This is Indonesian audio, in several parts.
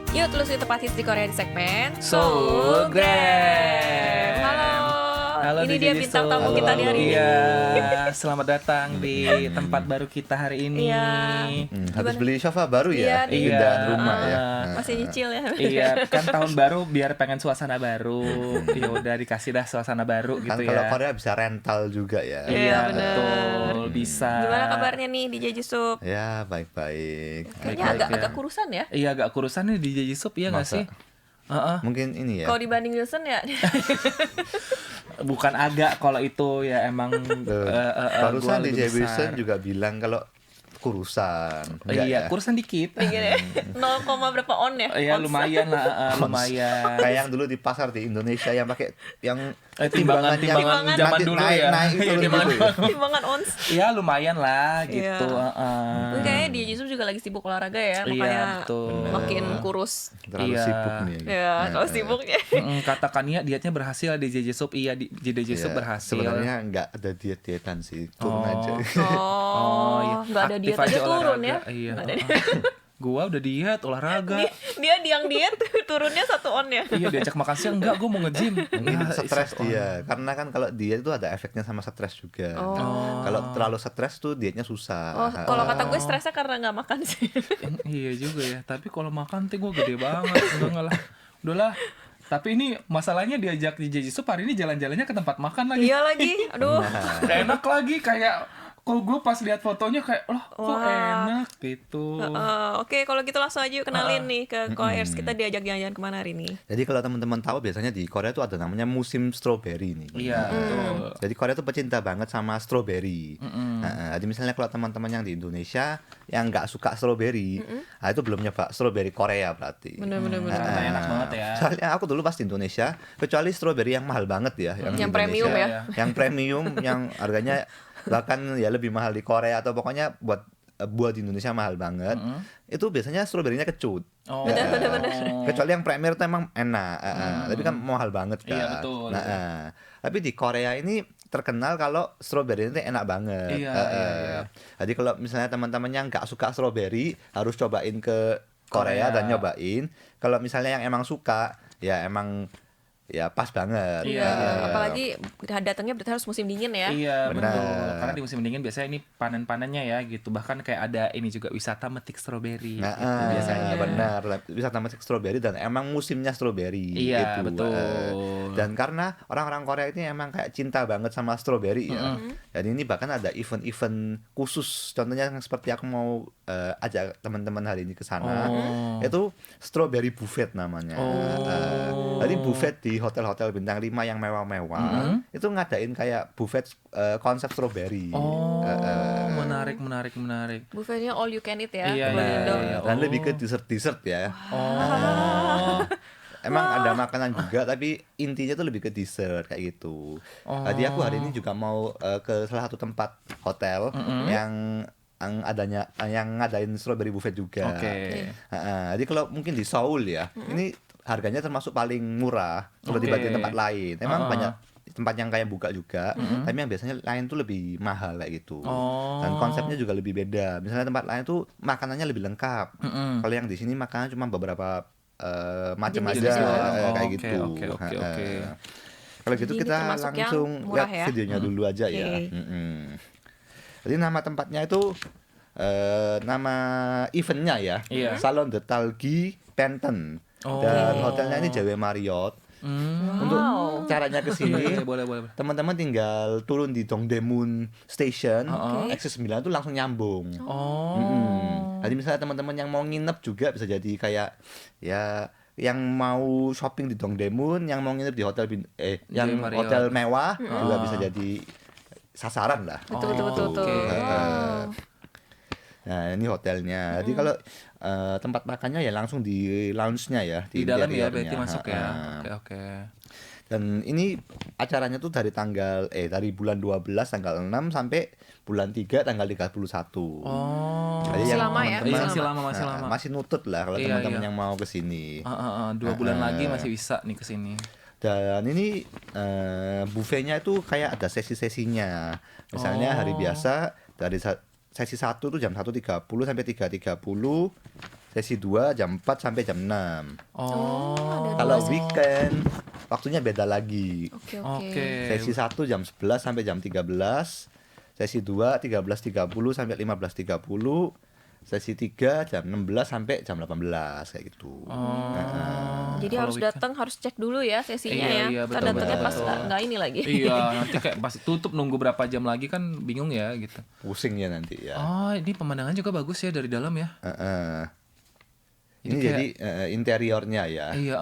Yuk telusuri tempat hits di Korea di segmen So Grab. Halo, ini dia bintang tamu kita di hari ini. Iya, selamat datang di tempat baru kita hari ini. Iya. Habis beli sofa baru Iya, ya, nih. pindahan rumah ya. Masih nyicil ya. Iya, kan tahun baru biar pengen suasana baru. Ya udah dikasih dah suasana baru Kan gitu kalau ya. Korea bisa rental juga ya. Iya, bener. betul, bisa. Gimana kabarnya nih DJ Jisup? Ya, baik-baik. Kayaknya Baik-baik agak ya. kurusan ya. Iya, agak kurusan nih DJ Yusuf ya nggak Masa? sih? Heeh. Mungkin ini ya. Kalau dibanding Wilson ya. Bukan agak kalau itu ya emang Barusan gua lebih DJ besar. Wilson juga bilang kalau kurusan. Enggak Iya, ya? kurusan dikit. Gini, 0, berapa on ya? Iya, Ons. lumayan lah, lumayan. Kayak yang dulu di pasar di Indonesia yang pakai yang Timbangan Timbangan zaman nanti dulu naik, ya. naik Iya, turun timbangan. gitu ya. Timbangan ons. Iya, lumayan lah gitu. Iya. heeh. Tapi kayaknya DJ Jisup juga lagi sibuk olahraga ya, Iya, makanya betul. makin kurus. Terlalu Iya. sibuk nih. Ya, kalau sibuk ya. Katakan ya dietnya berhasil DJ Jisup. Iya, DJ Jisup Iya, berhasil. sebenarnya nggak ada diet-dietan sih, turun Oh. aja. Oh, iya. nggak ada Aktif diet aja turun olahraga. ya. Iya. Nggak ada Gua udah diet olahraga. dia yang diet turunnya 1 on ya. Iya, diajak makan siang enggak, gua mau nge-gym. Mungkin Enggak, stres satu dia, karena kan kalau diet itu ada efeknya sama stres juga. Oh. Kalau terlalu stres tuh dietnya susah. Oh, kalau kata gue stresnya karena nggak makan sih. Iya juga ya, tapi kalau makan tuh gue gede banget. Enggak lah. Udahlah. Tapi ini masalahnya diajak DJ Jisup hari ini jalan-jalannya ke tempat makan lagi. Iya lagi, aduh. Gak enak lagi, kayak kalau gue pas lihat fotonya kayak loh kok Wah. enak gitu. Oke, kalau gitu langsung aja yuk kenalin nih ke Koers. Kita diajak jalan-jalan kemana hari ini? Jadi kalau teman-teman tahu biasanya di Korea tuh ada namanya musim strawberry nih. Iya, betul. Jadi Korea tuh pecinta banget sama strawberry. Jadi misalnya kalau teman-teman yang di Indonesia yang nggak suka strawberry, nah itu belum nyoba strawberry Korea berarti. Bener-bener. Ternyata enak banget ya. Soalnya aku dulu pas di Indonesia, kecuali strawberry yang mahal banget ya, Yang di Indonesia. premium ya? Yang premium, yang harganya bahkan ya lebih mahal di Korea atau pokoknya buat di Indonesia mahal banget. Itu biasanya strawberry-nya kecut. Oh. Bener. Kecuali yang premier itu emang enak, tapi kan mahal banget kan. Iya, betul. Tapi di Korea ini terkenal kalau strawberry itu enak banget. Iya, iya. Jadi kalau misalnya teman-teman yang nggak suka strawberry harus cobain ke Korea dan nyobain. Kalau misalnya yang emang suka, ya emang ya pas banget. Iya, apalagi datangnya berarti harus musim dingin ya. Iya, Benar. betul. Karena di musim dingin biasanya ini panen-panennya ya gitu. Bahkan kayak ada ini juga wisata metik stroberi Nah, gitu biasanya. benar. Bisa tambah strawberry dan emang musimnya strawberry. Iya, gitu. betul. Dan karena orang-orang Korea ini emang kayak cinta banget sama strawberry ya. Jadi ini bahkan ada event-event khusus. Contohnya yang seperti aku mau ajak teman-teman hari ini ke sana. Itu strawberry buffet namanya. Jadi buffet di hotel-hotel bintang 5 yang mewah-mewah. Itu ngadain kayak buffet konsep strawberry. Menarik. Buffetnya all you can eat ya. Iya, Boleh iya, dong. iya. Dan lebih ke dessert-dessert ya. Oh. Emang ada makanan juga, tapi intinya tuh lebih ke dessert kayak gitu. Jadi aku hari ini juga mau ke salah satu tempat hotel yang ngadain strawberry buffet juga. Oke. Jadi kalau mungkin di Seoul ya, ini harganya termasuk paling murah kalau dibanding tempat lain. Emang banyak tempat yang kayak buka juga, tapi yang biasanya lain tuh lebih mahal kayak gitu. Dan konsepnya juga lebih beda. Misalnya tempat lain tuh makanannya lebih lengkap. Kalau yang di sini makanannya cuma beberapa macam Jenis aja doang. kayak Oke, gitu. oke. Kalau gitu Jadi ini kita termasuk yang langsung murah lihat ya? videonya dulu aja ya. Oke. Jadi nama tempatnya itu nama eventnya ya, Iya. Salon de Talgi Panthen. Oh. Dan hotelnya ini JW Marriott. Untuk caranya ke sini, boleh. teman-teman tinggal turun di Dongdaemun Station, Oke. Exit 9 itu langsung nyambung. Oh. Jadi misalnya teman-teman yang mau nginep juga bisa jadi kayak ya yang mau shopping di Dongdaemun, yang mau nginep di hotel yang Marriott. hotel mewah juga bisa jadi sasaran lah. Betul. Oke. Nah, ini hotelnya. Jadi kalau tempat makannya ya langsung di lounge-nya ya, Di dalam ya interiornya. berarti masuk ya. Oke. Dan ini acaranya tuh dari dari bulan 12 tanggal 6 sampai bulan 3 tanggal 31. Oh. Jadi Masih yang lama ya? teman-teman- Masih lama. masih nutut lah kalau Iya, teman-teman iya. yang mau ke sini. 2 bulan lagi masih bisa nih kesini. Dan ini buffetnya itu kayak ada sesi-sesinya. Misalnya hari biasa dari sesi 1 tuh jam 1.30 sampai 3.30 Sesi 2 jam 4 sampai jam 6. ada Kalau dua sesi. weekend waktunya beda lagi. Oke. Oke. Sesi 1 jam 11 sampai jam 13. Sesi 2 13.30 sampai 15.30. Sesi 3 jam 16 sampai jam 18 kayak gitu. Jadi Kalau harus weekend. datang, harus cek dulu ya sesinya Iya, ya. iya, Ntar betul, datangnya betul, pas betul. nggak ini lagi. Iya, nanti kayak pas tutup nunggu berapa jam lagi kan bingung ya gitu. Pusing ya nanti ya. Oh, ini pemandangan juga bagus ya dari dalam ya. Ini Jadi jadi interiornya ya. Iya,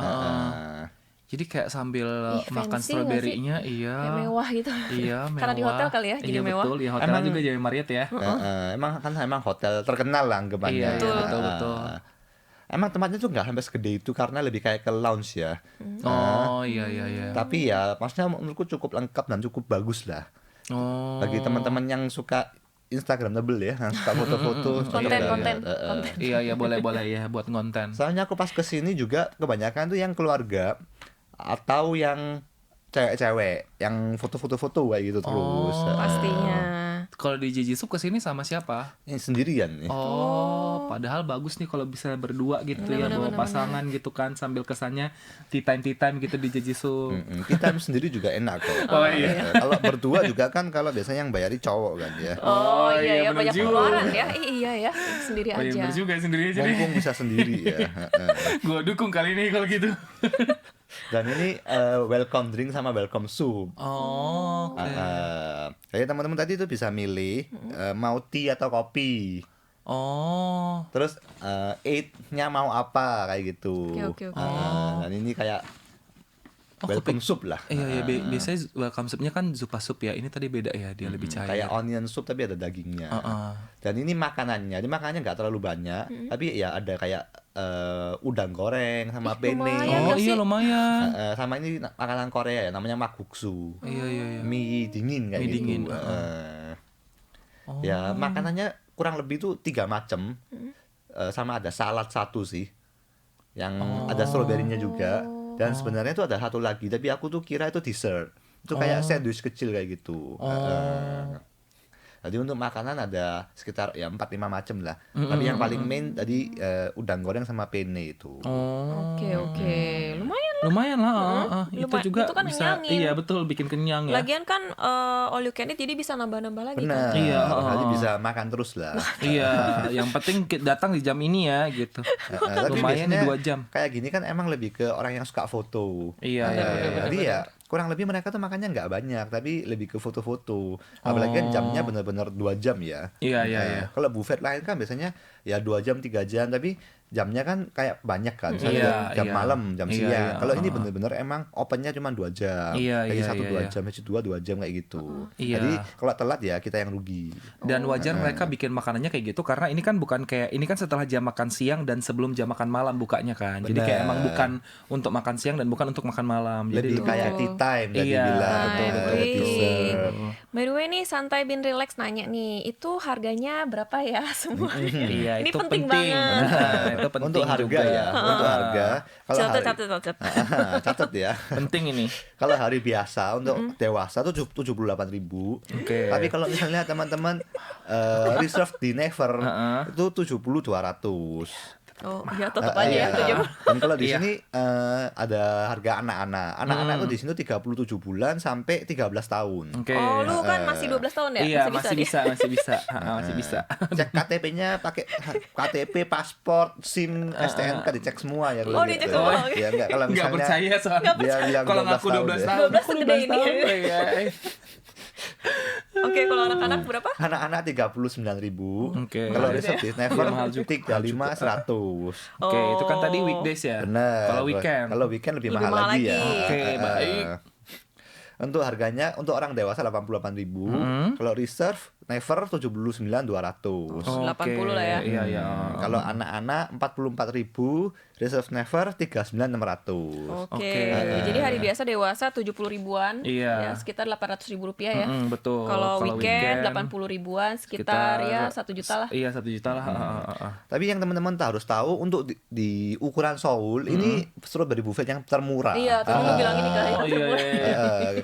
Jadi kayak sambil Ih, makan fancy nggak sih? stroberinya, iya. Kayak mewah gitu. Iya, mewah. Karena di hotel kali ya, jadi iya, mewah. betul, di hotel Emang- juga jadi Marriott ya. Emang hotel terkenal lah anggapannya. Iya, Betul. betul. Emang tempatnya tuh nggak sampai segede itu karena lebih kayak ke lounge ya. Oh, iya. Tapi ya, maksudnya menurutku cukup lengkap dan cukup bagus lah. Oh. Bagi teman-teman yang suka Instagramable ya, yang suka foto-foto. Konten. Iya, boleh ya buat ngonten. Soalnya aku pas kesini juga kebanyakan tuh yang keluarga atau yang cewek-cewek yang foto-foto kayak gitu terus. Pastinya. Kalau di Jijisup kesini sama siapa? Yang sendirian nih. Oh, padahal bagus nih kalau bisa berdua gitu ya, bawa pasangan gitu kan sambil kesannya tea time gitu di Jijisup. Kita sendiri juga enak kok. Oh, iya. Kalau berdua juga kan kalau biasanya yang bayari cowok kan ya. Oh iya ya, bener banyak juga. pengeluaran ya. Iya ya, sendiri Oh iya, aja. bener juga sendiri aja deh. Mumpung bisa sendiri ya. Gua dukung kali ini kalau gitu. Dan ini welcome drink sama welcome soup. Oh, oke. Jadi teman-teman tadi itu bisa milih mau tea atau kopi. Oh. Terus aid-nya mau apa kayak gitu. Oke. Dan ini kayak Oh, welcome soup lah. Iya, biasanya welcome soupnya kan zupa soup ya. Ini tadi beda ya, dia lebih cair. Kayak onion soup tapi ada dagingnya. Dan ini makanannya nggak terlalu banyak, tapi ya ada kayak udang goreng sama penne. lumayan. Oh nggak iya sih? lumayan. Sama ini makanan Korea ya, namanya makguksu. Iya. Mie dingin kayak Mie gitu. dingin, Ya makanannya kurang lebih tuh 3 macam. Sama ada salad satu sih, yang ada stroberinya juga. Dan sebenarnya itu ada satu lagi, tapi aku tuh kira itu dessert. Itu kayak sandwich kecil kayak gitu. Jadi untuk makanan ada sekitar ya 4-5 macam lah. Tapi yang paling main tadi udang goreng sama penne itu. Oh. Oke. Lumayan lah. Itu Lumayan. juga Itu kan bisa. ngenyangin. Iya betul, bikin kenyang ya. Lagian kan all you can eat, jadi bisa nambah-nambah lagi Benar. kan. Iya, Jadi bisa makan terus lah. Iya, yang penting datang di jam ini ya gitu. Tapi Lumayan nih biasanya 2 jam. Kayak gini kan emang lebih ke orang yang suka foto. Iya, Jadi ya kurang lebih mereka tuh makannya nggak banyak, tapi lebih ke foto-foto. Apalagi kan jamnya benar-benar 2 jam ya. Iya. Kalau buffet lain kan biasanya ya 2 jam 3 jam, tapi jamnya kan kayak banyak kan. Iya, Misalnya jam iya. malam, jam Iya, siang. iya. Kalau ini benar-benar emang opennya cuma 2 jam. Iya, Jadi iya, 1 iya, 2 iya. jam, sesi 2 jam kayak gitu. Iya. Jadi kalau telat ya kita yang rugi. Dan wajar mereka bikin makanannya kayak gitu karena ini kan bukan kayak ini kan setelah jam makan siang dan sebelum jam makan malam bukanya kan. Jadi kayak Benar. emang bukan untuk makan siang dan bukan untuk makan malam. Jadi Lebih kayak tea time tadi Iya, bilang. betul. Dessert. By the way nih, santai bin relax nanya nih, itu harganya berapa ya semua? Iya, Ini itu penting banget. Nah, itu penting Untuk harga juga. ya, untuk harga. Kalau hari Catat. catat ya. Penting ini. Kalau hari biasa untuk dewasa tuh 78.000. Oke. Tapi kalau misalnya teman-teman reserve di Never itu 70.200. Oh, ya tetap aja ya, Iya. 70. Dan kalau di Iya. sini ada harga anak-anak. Anak-anak tuh di sini 37 bulan sampai 13 tahun. Oke. Oh, lu kan masih 12 tahun ya? Iya, masih dia? bisa. Masih bisa. Cek KTP-nya pakai KTP, paspor, SIM, STNK dicek semua ya. kalau Oh, gitu. dicek semua, oke. Ya enggak kalau Nggak misalnya percaya soalnya. dia bilang Kalau 12 ngaku 12 tahun ya. tahun. 12 aku segede 12 ini. tahun, ya. Oke, kalau anak-anak berapa? Anak-anak 39.000. Oke. Kalau Mahal reserve juga di Never Iya, mahal juga. 35.100. Oke, itu kan tadi Oh. weekdays ya. Benar. Kalau weekend. Kalau weekend lebih, Lebih mahal, mahal lagi ya. lagi. Oke, baik. Untuk harganya untuk orang dewasa 88.000. Kalau reserve Never 79.200. Oh, 80 lah ya. Iya. Kalau anak-anak 44.000, reserve Never 39.600. Oke. Oke. Jadi hari biasa dewasa 70 ribuan. Iya. Ya, sekitar 800 ribu rupiah ya. Betul. Kalau weekend 80 ribuan, sekitar ya 1 juta lah. Iya, 1 juta lah. Tapi yang teman-teman harus tahu untuk di ukuran Seoul ini strawberry buffet yang termurah. Iya, tadi lu bilang ini kan. Oh iya.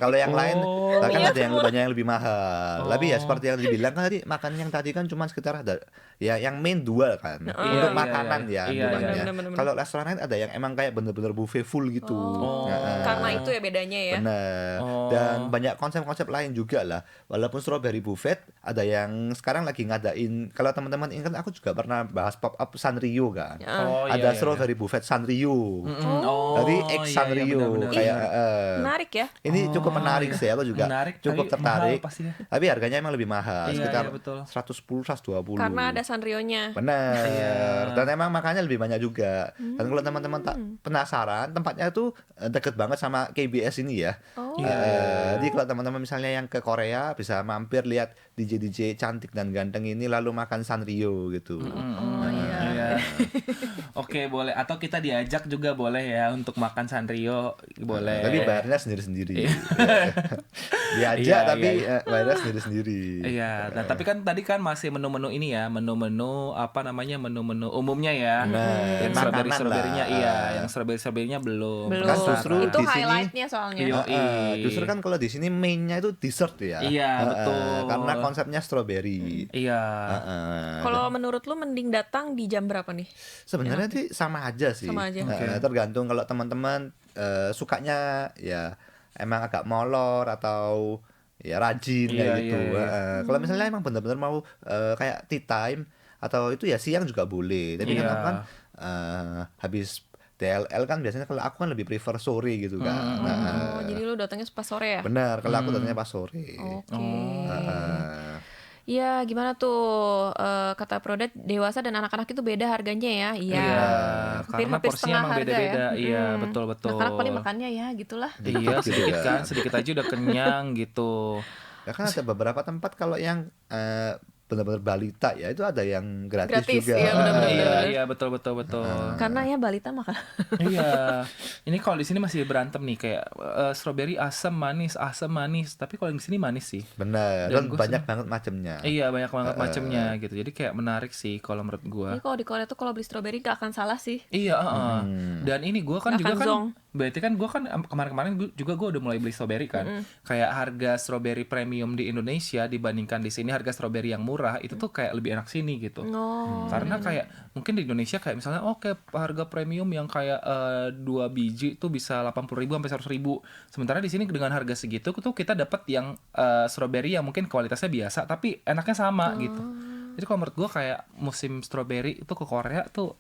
Kalau yang lain bahkan Iya, ada yang semua. banyak yang lebih mahal. Tapi ya seperti yang dibilang kan tadi, makan yang tadi kan cuma sekitar ada ya yang main 2 kan. Iya, Untuk iya, makanan iya. ya Iya, bebannya. iya. Bener-bener. Kalau restoran lain ada yang emang kayak bener-bener buffet full gitu. Oh, Heeh. karena itu ya bedanya ya. Bener. Oh. Dan banyak konsep-konsep lain juga lah. Walaupun strawberry buffet, ada yang sekarang lagi ngadain. Kalau teman-teman ingat, aku juga pernah bahas pop up Sanrio kan. Oh, iya, Ada iya, strawberry buffet Sanrio. Oh, Jadi iya, egg iya, Sanrio benar-benar. kayak Menarik ya. ini cukup Oh, menarik iya. sih, aku juga Menarik, cukup tapi tertarik. mahal pasti ya. Tapi harganya emang lebih mahal, Iya, sekitar iya, betul. 110 120. Karena ada Sanrio-nya. Bener. Iya. Dan emang makannya lebih banyak juga. Dan kalau teman-teman tak penasaran, tempatnya tuh deket banget sama KBS ini ya. Oh. Jadi kalau teman-teman misalnya yang ke Korea bisa mampir lihat DJ cantik dan ganteng ini lalu makan Sanrio gitu. Oh iya. Iya. Oke, boleh. Atau kita diajak juga boleh ya untuk makan Sanrio, boleh. Tapi bayarnya sendiri-sendiri. Diajak Iya, tapi iya. bayarnya sendiri-sendiri. Iya, nah tapi kan tadi kan masih menu-menu ini ya, menu-menu apa namanya, menu-menu umumnya ya. Nah, Yang makanan strawberry-nya lah. iya, yang strawberry-nya belum. Belum. Kan justru Itu di sini- highlightnya soalnya. Iya. Justru kan kalau di sini mainnya itu dessert ya. Iya, betul. Karena konsepnya strawberry. Iya. Kalau menurut lu mending datang di jam berapa nih? Sebenarnya sih sama aja sih. Sama aja. Oke. Tergantung kalau teman-teman sukanya ya emang agak molor atau ya rajin Iya, kayak gitu. iya, iya. Kalau misalnya emang benar-benar mau kayak tea time atau itu ya siang juga boleh. Tapi kan Iya. aku kan habis DLL kan biasanya kalau aku kan lebih prefer sore gitu kan. Oh, jadi lu datangnya pas sore ya? Benar, kalau aku datangnya pas sore. Oke. Heeh. Iya, gimana tuh kata Prodet, dewasa dan anak-anak itu beda harganya ya? Iya. Iya, Hampir karena porsinya setengah emang harga beda-beda. ya. Iya, betul-betul. Anak-anak paling makannya ya gitulah. Iya, Dikit gitu sedikit ya. kan, sedikit aja udah kenyang gitu. Ya kan ada beberapa tempat kalau yang benar-benar balita ya itu ada yang gratis Gratis, juga. iya, benar-benar. Iya, iya, betul. Karena ya balita makan. Iya, ini kalau di sini masih berantem nih kayak strawberry asam manis, tapi kalau di sini manis sih. Benar. Dan Dan gua banyak banget macamnya. Iya, banyak banget macamnya gitu. Jadi kayak menarik sih kalau menurut gua. Ini kalau di Korea tuh kalau beli strawberry gak akan salah sih. Iya, Dan ini gua kan Nggak juga akan kan zonk. berarti kan gua kan kemarin-kemarin juga gua udah mulai beli strawberry kan. Kayak harga strawberry premium di Indonesia dibandingkan di sini harga strawberry yang murah itu tuh kayak lebih enak sini gitu. Oh. Karena kayak mungkin di Indonesia kayak misalnya oke harga premium yang kayak 2 biji tuh bisa 80.000 sampai 100.000. Sementara di sini dengan harga segitu tuh kita dapat yang strawberry yang mungkin kualitasnya biasa tapi enaknya sama gitu. Jadi kalau menurut gua kayak musim strawberry itu ke Korea tuh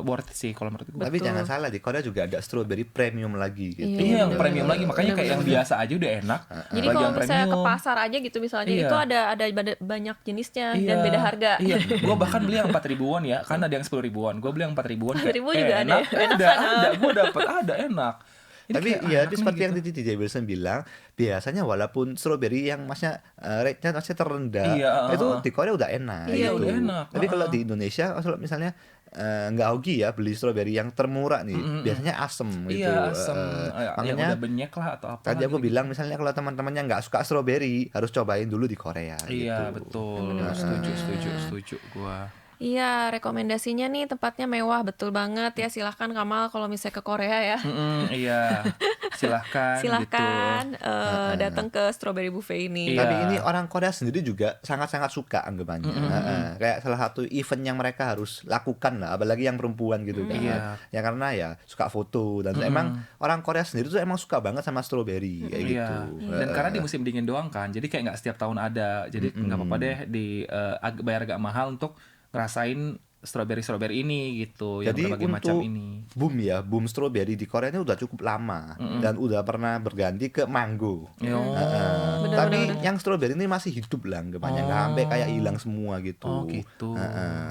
worth it sih kalau menurut gua. Tapi jangan salah, di Korea juga ada strawberry premium lagi gitu. Iya, yang premium lagi makanya kayak yang biasa aja udah enak. Jadi Apalagi kalau yang misalnya ke premium. pasar aja gitu misalnya Iya. itu ada banyak jenisnya Iya, dan beda harga. Iya, gue bahkan beli yang 4 ribuan ya, kan ada yang 10 ribuan. Gue beli yang 4 ribuan. 4 ribu juga ada enak, ya? Enak ada, gue dapet ada enak. Ini Tapi kayak ya enak itu nih seperti gitu. yang tadi DJ Wilson bilang, biasanya walaupun strawberry yang masnya rate-nya masih terendah, Iya, itu di Korea udah enak Iya, gitu. udah enak, Tapi kalau di Indonesia kalau misalnya nggak hoki ya beli strawberry yang termurah nih, biasanya asem gitu. Iya, asem. Yang Makanya udah benyek lah atau apa. tadi aku gitu. bilang misalnya kalau teman-temannya nggak suka strawberry harus cobain dulu di Korea. Iya, gitu. betul. Setuju gua. Iya, rekomendasinya nih tempatnya mewah betul banget ya. Silahkan Kamal kalau misalnya ke Korea ya. Iya. Silahkan Silahkan gitu. datang ke Strawberry Buffet ini. Iya. Tapi ini orang Korea sendiri juga sangat-sangat suka anggapannya. Kayak salah satu event yang mereka harus lakukan lah, apalagi yang perempuan gitu kan. Iya. Ya karena ya suka foto dan emang orang Korea sendiri tuh emang suka banget sama strawberry kayak Iya. gitu. Dan karena di musim dingin doang kan, jadi kayak nggak setiap tahun ada. Jadi nggak apa-apa deh bayar agak mahal untuk ngerasain strawberry ini gitu, yang Jadi berbagai untuk macam ini. boom strawberry di Korea ini udah cukup lama dan udah pernah berganti ke mango. Yo. Tapi yang strawberry ini masih hidup lah, anggapannya nggak sampai kayak hilang semua gitu. Oh, gitu.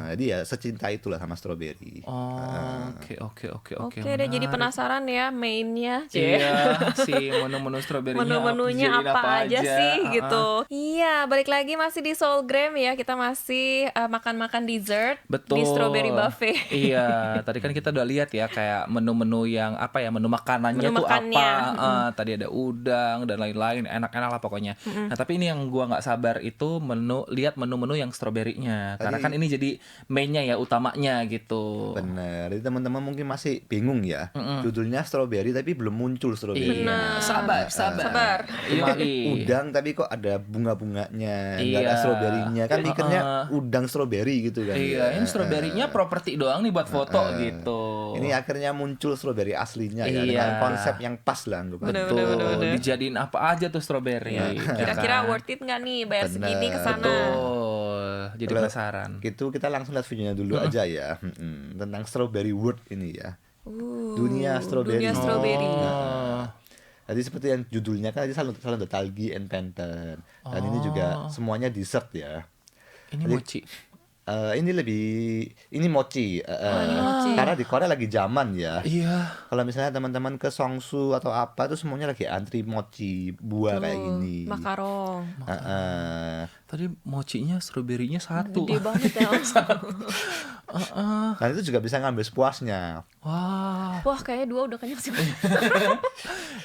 Jadi ya secinta itulah sama strawberry. Oh, oke. Oke deh, jadi menarik. penasaran ya mainnya, Cie. Iya, si menu-menu strawberry-nya Menu-menunya dijadiin apa aja sih gitu. Ah. Iya, balik lagi masih di Soulgram ya. Kita masih makan-makan dessert. Betul. Mini strawberry buffet. Iya, tadi kan kita udah lihat ya kayak menu-menu yang apa ya, menu makanannya Menu tuh makannya. apa. Tadi ada udang dan lain-lain, enak-enak lah pokoknya. Nah, tapi ini yang gua nggak sabar itu lihat menu-menu yang stroberinya. Karena kan ini jadi mainnya ya, utamanya gitu. Bener, jadi teman-teman mungkin masih bingung ya. Judulnya strawberry tapi belum muncul strawberry. Iya, sabar. Sabar. Cuma Yoi. udang tapi kok ada bunga-bunganya, nggak ada Iya. stroberinya. Kan mikirnya udang strawberry gitu kan. Iya, ya. ini stroberinya properti doang nih buat foto gitu. Ini akhirnya muncul strawberry aslinya ya, Iya. dengan konsep yang pas lah anggapannya. Betul, dijadiin apa aja tuh strawberry. ya Kira-kira kan? worth it nggak nih bayar Bener. segini ke sana? Betul, jadi Kalau penasaran. Gitu kita langsung lihat videonya dulu aja ya. Tentang strawberry world ini ya. Dunia strawberry. Dunia strawberry. Oh. Jadi seperti yang judulnya kan, salon nostalgia and panther. Dan ini juga semuanya dessert ya. Ini mochi. Ini mochi. mochi. Karena di Korea lagi zaman ya. Iya. Kalau misalnya teman-teman ke Songsu atau apa itu semuanya lagi antri mochi buah kayak gini. Makarong. Tadi mochinya strawberry-nya satu. Gede banget ya. Dan itu juga bisa ngambil sepuasnya. Wah. Wah, kayaknya 2 udah kenyang sih.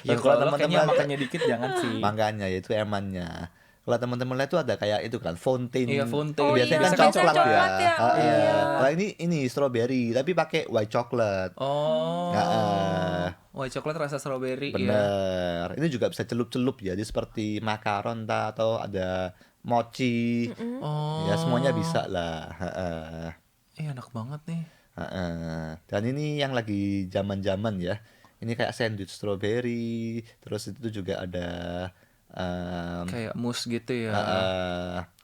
Ya Dan kalau kalau kayaknya teman-teman makannya dikit jangan sih. Makanya ya itu emannya. Kalau teman-teman lihat tuh ada kayak itu kan fountain. Iya, fountain. Oh Biasanya iya, kan biasanya coklat, coklat ya. Ah, Iya. Kalau ini strawberry tapi pakai white chocolate. Oh. Heeh. Wah, coklat rasa strawberry ya. Bener. Ini juga bisa celup-celup ya. Jadi seperti makaron atau ada mochi. Oh. Ya semuanya bisa lah. Heeh. Enak banget nih. Heeh. Dan ini yang lagi zaman-zaman ya. Ini kayak sandwich strawberry. Terus itu juga ada Kayak mousse gitu ya.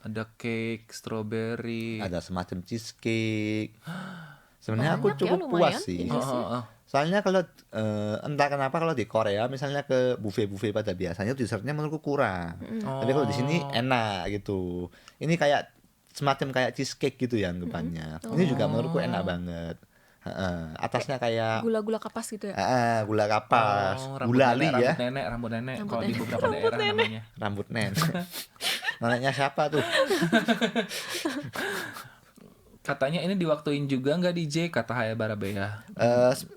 Ada cake strawberry. ada semacam cheesecake. Sebenarnya aku Banyak ya, cukup lumayan. puas sih. Iya sih. Soalnya kalau entah kenapa kalau di Korea misalnya ke buffet-buffet pada biasanya dessertnya menurutku kurang. Tapi kalau di sini enak gitu. Ini kayak semacam kayak cheesecake gitu ya anggapannya. Ini juga menurutku enak banget. Atasnya kayak Gula-gula kapas gitu ya. gula kapas, rambut gulali nenek, ya, rambut nenek Rambut kalau di nenek. beberapa daerah namanya. rambut nenek. Neneknya siapa tuh? Katanya ini diwaktuin juga nggak DJ, kata Haya Barabea.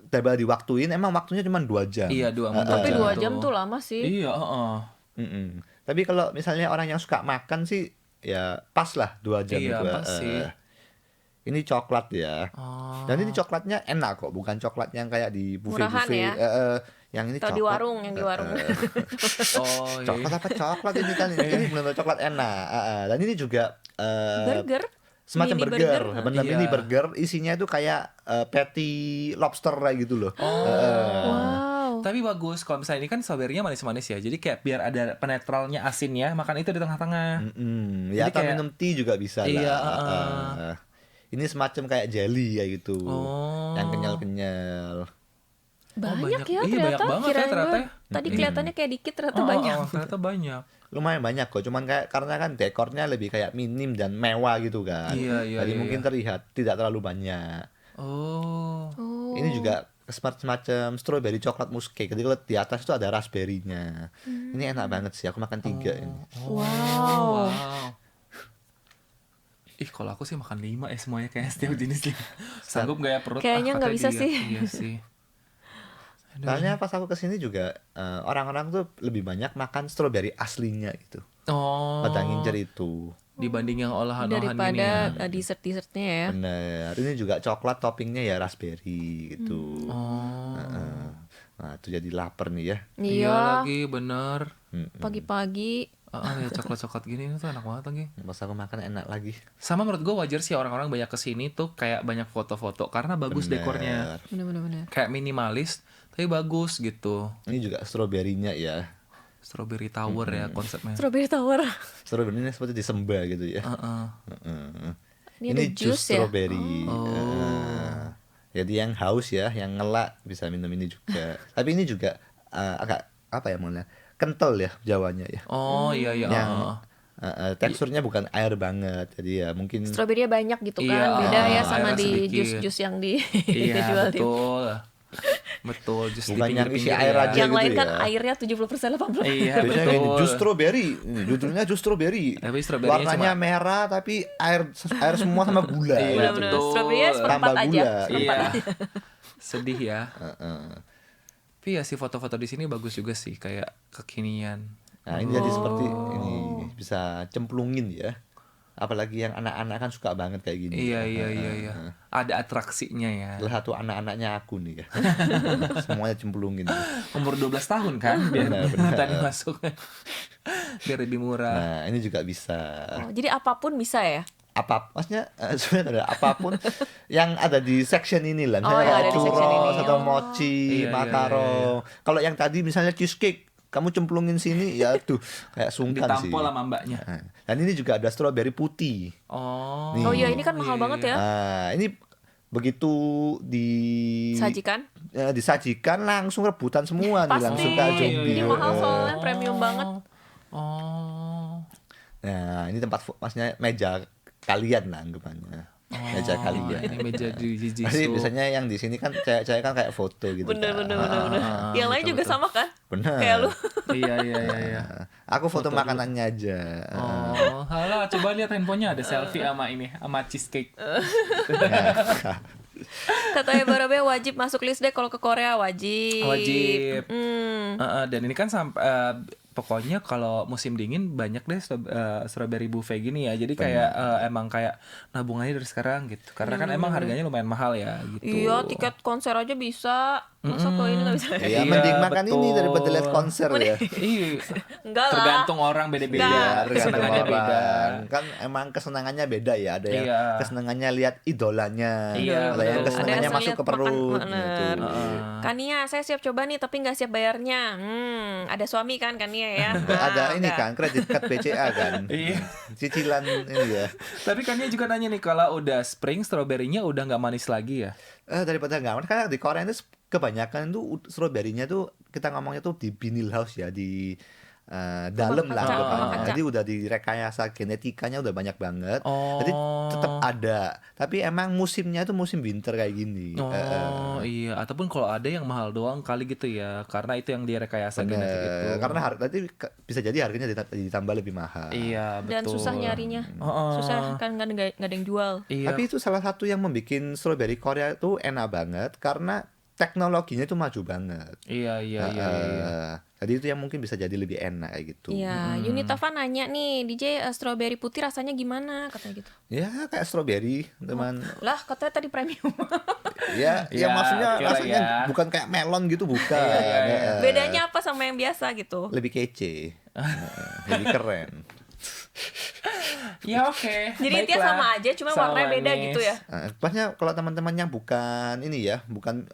Tiba diwaktuin, emang waktunya cuma 2 jam. Iya, 2 Tapi 2 tuh. jam tuh lama sih. Iya, heeh. Mm-mm. Tapi kalau misalnya orang yang suka makan sih ya pas lah 2 jam Iya, itu. pas sih. Ini coklat ya. Oh. Dan ini coklatnya enak kok, bukan coklat yang kayak di Murahan buffet-buffet. ya? Yang ini Atau di coklat. warung, yang di warung. Oh, iya. Coklat apa coklat ini kan? Ini benar-benar coklat enak. Dan ini juga Burger. semacam Mini burger. Benar, Iya. ini burger isinya itu kayak patty lobster kayak gitu loh. Wow. Tapi bagus kalau misalnya ini kan strawberry-nya manis-manis ya. Jadi kayak biar ada penetralnya asinnya, makan itu di tengah-tengah. Ya Jadi atau kayak- minum tea juga bisa Iya, lah. Ini semacam kayak jelly kayak gitu. Oh. Yang kenyal-kenyal. Banyak ya Iya, ternyata. banyak banget ya Kirain ternyata gue ya. tadi kelihatannya kayak dikit, ternyata banyak. Ternyata banyak. Lumayan banyak kok, cuman kayak karena kan dekornya lebih kayak minim dan mewah gitu kan. Iya, Jadi iya, mungkin iya. terlihat tidak terlalu banyak. Oh. Oh. Ini juga semacam strawberry coklat mousse cake. Jadi kalau di atas itu ada raspberry-nya. Ini enak banget sih, aku makan 3 ini. Wow. Ih, kalau aku sih makan 5 ya semuanya kayak setiap jenis 5. Sanggup gak ya perut? Kayaknya nggak katanya bisa dia. sih. Iya sih. Aduh. Soalnya pas aku kesini juga orang-orang tuh lebih banyak makan strawberry aslinya gitu. Oh. Pada ngincer itu. Dibanding yang olahan-olahan gini ya. Daripada dessert-dessertnya ya. Bener. Ini juga coklat toppingnya ya raspberry gitu. Oh. Nah, itu jadi lapar nih ya. Iya Iya. lagi, bener. Pagi-pagi. Ya coklat-coklat gini tuh enak banget lagi. Pas aku makan enak lagi. Sama menurut gue wajar sih orang-orang banyak kesini tuh kayak banyak foto-foto karena bagus Bener. dekornya. Bener-bener. Kayak minimalis tapi bagus gitu. Ini juga stroberinya ya. Strawberry Tower ya konsepnya. Strawberry Tower. Strawberry ini seperti disembah gitu ya. Heeh. Ini ada jus ya. strawberry. Jadi yang haus ya, yang ngelak bisa minum ini juga. Tapi ini juga agak apa ya mulanya kental ya Jawanya ya. Oh iya iya. Yang teksturnya bukan air banget. Jadi ya mungkin Strawberry-nya banyak gitu kan. Iya, Beda ya sama airnya di sedikit. jus-jus yang Iya dijual di. betul. Betul, jus di Bukan yang isi pinggir-pinggir air ya. aja. Yang gitu lain kan ya. airnya 70% 80%. Iya, Biasanya gini, betul. jus strawberry. Ini judulnya jus strawberry. Tapi stroberinya Warnanya cuma merah tapi air semua sama gula. Iya, Benar-benar. betul. Strawberry-nya seperempat Tambah aja. gula. Seperempat Iya. aja. Sedih ya. Heeh. Tapi ya sih foto-foto di sini bagus juga sih, kayak kekinian. Nah, ini jadi seperti ini bisa cemplungin ya. Apalagi yang anak-anak kan suka banget kayak gini. Iya, iya, iya, iya. Ada atraksinya ya. Salah satu anak-anaknya aku nih ya. Semuanya cemplungin. Umur 12 tahun kan, biar Benar. tadi masuk. Biar lebih murah. Nah, ini juga bisa. Oh, jadi apapun bisa ya? Maksudnya sebenarnya ada apapun yang ada di section ini lah. Oh, Misalnya yang kayak ada di section churros ini. atau Oh. mochi, Iya, iya, macaron. Kalau yang tadi misalnya cheesecake, kamu cemplungin sini, ya tuh kayak sungkan sih. Ditampol sama mbaknya. Nah, dan ini juga ada strawberry putih. Oh. Nih. Oh iya, ini kan mahal iya, banget iya. ya. Nah, ini begitu Sajikan. disajikan langsung rebutan semua nih, Pasti. langsung kayak zombie. Ini mahal soalnya, premium banget. Oh. Nah, ini tempat maksudnya meja kalian lah anggapannya. Meja kalian. Ini meja di Pasti Jijitsu. biasanya yang di sini kan cewek-cewek kan kayak foto gitu. Bener, kan. bener, bener, bener. Yang lain betul, juga betul. sama kan? Bener. Kayak lu. Iya, iya, iya, iya. Aku foto makanannya aja. Oh, halo, coba lihat handphonenya ada selfie sama ini, sama cheesecake. Katanya Barabe wajib masuk list deh kalau ke Korea, wajib. Wajib. Hmm. Dan ini kan sampai pokoknya kalau musim dingin banyak deh strawberry buffet gini ya. Jadi kayak emang kayak nabungannya dari sekarang gitu. Karena kan emang harganya lumayan mahal ya gitu. Iya, tiket konser aja bisa. Masa ke ini nggak bisa? Ya, Iya, mending makan betul. ini daripada lihat konser ya. Iya. Enggak lah. Tergantung orang beda-beda. Enggak. Kesenangannya Tergantung beda. orang. Kan emang kesenangannya beda ya. Ada yang Iya. kesenangannya lihat idolanya. Iya, Ada yang betul. kesenangannya Ada yang masuk ke lihat makan, perut. bener. gitu. Kania, saya siap coba nih tapi nggak siap bayarnya. Ada suami kan Kania ya? Ada ini enggak. kan kredit card BCA kan. Iya. Cicilan ini ya. Tapi kan dia juga nanya nih, kalau udah spring strawberry-nya udah nggak manis lagi ya? Daripada nggak, karena di Korea itu kebanyakan itu strawberry-nya tuh kita ngomongnya tuh di vinyl house ya, di dalam lah kaca, anggapannya. kaca. Jadi udah direkayasa genetikanya udah banyak banget. Oh. Jadi tetap ada. Tapi emang musimnya itu musim winter kayak gini. Oh iya, ataupun kalau ada yang mahal doang kali gitu ya, karena itu yang direkayasa Bener. genetik itu. Karena nanti bisa jadi harganya ditambah lebih mahal. Iya, Dan betul. susah nyarinya. Oh. Susah kan nggak ada yang jual. Iya. Tapi itu salah satu yang membuat strawberry Korea itu enak banget karena teknologinya itu maju banget. Iya, iya, iya, iya. Jadi itu yang mungkin bisa jadi lebih enak kayak gitu. Iya, Yunitafa nanya nih, DJ strawberry putih rasanya gimana? Katanya gitu. Ya kayak strawberry, teman. Lah, katanya tadi premium. Ya, Ya, maksudnya oke lah rasanya ya. bukan kayak melon gitu, bukan. Iya, iya. Bedanya apa sama yang biasa gitu? Lebih kece, lebih keren. Ya oke. Jadi intinya baiklah. sama aja, cuma Sama warnanya beda manis. gitu ya. Pasnya kalau teman-teman yang bukan ini ya, bukan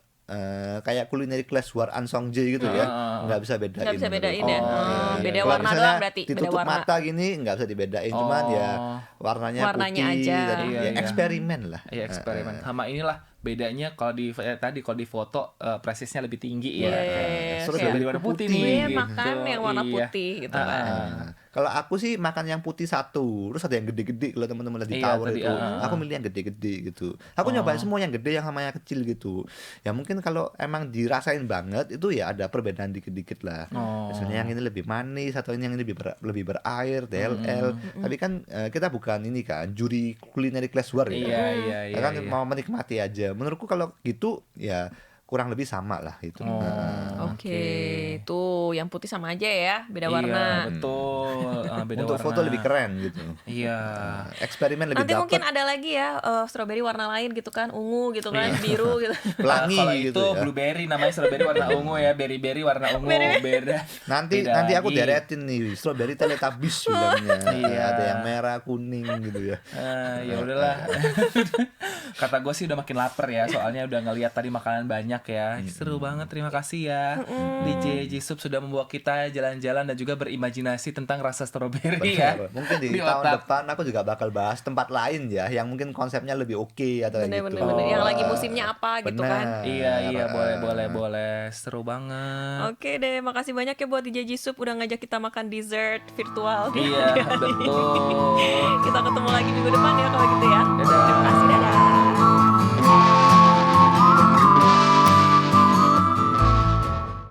kayak culinary class war Ansongje gitu ya, nggak bisa bedain. Nggak bisa bedain ya. Oh, iya, iya. Beda Kalau warna misalnya doang berarti. Beda ditutup warna. mata gini nggak bisa dibedain, cuman ya warnanya Warnanya putih aja. dan Iya, ya iya. eksperimen lah. Iya, eksperimen. Sama inilah bedanya kalau di tadi kalau di foto presisnya lebih tinggi ya. Iya, Suruh kayak dari warna putih putih. nih. Iya, gitu. makan yang warna Iya. putih gitu kan. Nah, kalau aku sih makan yang putih satu, terus ada yang gede-gede kalau teman-teman lagi Iya, tower tadi, itu. Aku milih yang gede-gede gitu. Aku nyobain semua yang gede yang sama yang kecil gitu. Ya mungkin kalau emang dirasain banget itu ya ada perbedaan dikit-dikit lah. Oh. Misalnya yang ini lebih manis atau ini yang ini lebih berair, DLL. Tapi kan kita bukan ini kan juri culinary class war ya. Iya, iya, Ya iya. kan iya. mau menikmati aja. Menurutku kalau gitu ya kurang lebih sama lah itu. Oke, tuh yang putih sama aja ya, beda Iya, warna. betul. Beda Untuk warna. foto lebih keren gitu. Iya. Eksperimen lebih Nanti dapet. mungkin ada lagi ya strawberry warna lain gitu kan, ungu gitu kan, biru gitu. Pelangi Kalau gitu itu ya. blueberry namanya strawberry warna ungu ya, berry warna ungu beda. Nanti Beda aku lagi. deretin nih strawberry teletubbies bilangnya. Iya. Ada yang merah, kuning gitu ya. Ya udahlah. Kata gue sih udah makin lapar ya, soalnya udah ngeliat tadi makanan banyak ya. Seru banget, terima kasih ya DJ Jisup sudah membawa kita jalan-jalan dan juga berimajinasi tentang rasa stroberi ya. Benar. Mungkin di Di tahun otak. depan aku juga bakal bahas tempat lain ya yang mungkin konsepnya lebih oke atau kayak gitu. Bener-bener yang lagi musimnya apa gitu kan. Iya, boleh. Seru banget. Oke deh, makasih banyak ya buat DJ Jisup udah ngajak kita makan dessert virtual. Iya, betul. Kita ketemu lagi minggu depan ya kalau gitu ya. Dadah. Terima kasih, dadah.